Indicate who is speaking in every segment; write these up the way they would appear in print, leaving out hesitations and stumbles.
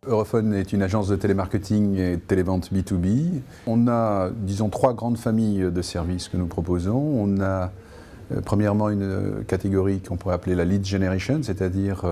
Speaker 1: Europhone est une agence de télémarketing et de télévente B2B. On a, disons, trois grandes familles de services que nous proposons. On a premièrement une catégorie qu'on pourrait appeler la lead generation, c'est-à-dire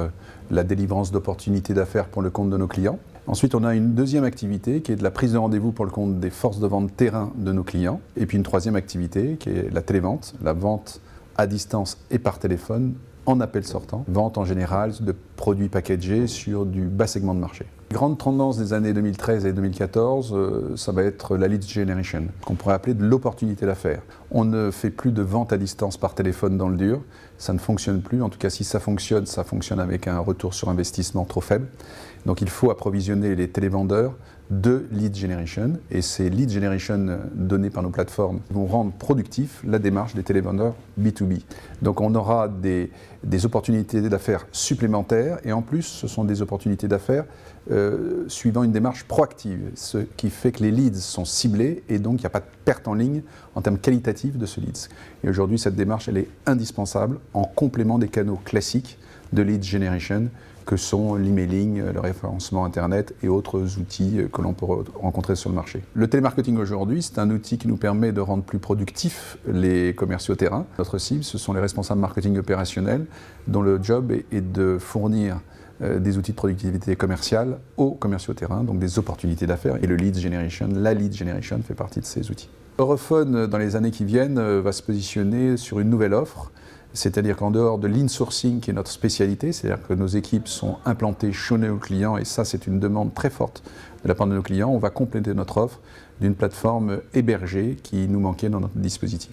Speaker 1: la délivrance d'opportunités d'affaires pour le compte de nos clients. Ensuite, on a une deuxième activité qui est de la prise de rendez-vous pour le compte des forces de vente terrain de nos clients. Et puis une troisième activité qui est la télévente, la vente à distance et par téléphone en appel sortant. Vente en général de produits packagés sur du bas segment de marché. Les grandes tendances des années 2013 et 2014, ça va être la lead generation, qu'on pourrait appeler de l'opportunité d'affaires. On ne fait plus de vente à distance par téléphone dans le dur, ça ne fonctionne plus. En tout cas, si ça fonctionne avec un retour sur investissement trop faible. Donc il faut approvisionner les télévendeurs de lead generation, et ces lead generation donnés par nos plateformes vont rendre productif la démarche des télévendeurs B2B. Donc on aura des opportunités d'affaires supplémentaires, et en plus ce sont des opportunités d'affaires suivant une démarche proactive, ce qui fait que les leads sont ciblés et donc il n'y a pas de perte en ligne en termes qualitatifs de ce leads. Et aujourd'hui cette démarche elle est indispensable en complément des canaux classiques de lead generation que sont l'emailing, le référencement internet et autres outils que l'on peut rencontrer sur le marché. Le télémarketing aujourd'hui, c'est un outil qui nous permet de rendre plus productifs les commerciaux terrain. Notre cible, ce sont les responsables marketing opérationnels dont le job est de fournir des outils de productivité commerciale aux commerciaux terrain, donc des opportunités d'affaires. Et le lead generation, la lead generation fait partie de ces outils. Europhone, dans les années qui viennent, va se positionner sur une nouvelle offre. C'est-à-dire qu'en dehors de l'insourcing, qui est notre spécialité, c'est-à-dire que nos équipes sont implantées chez nos clients, et ça c'est une demande très forte de la part de nos clients, on va compléter notre offre d'une plateforme hébergée qui nous manquait dans notre dispositif.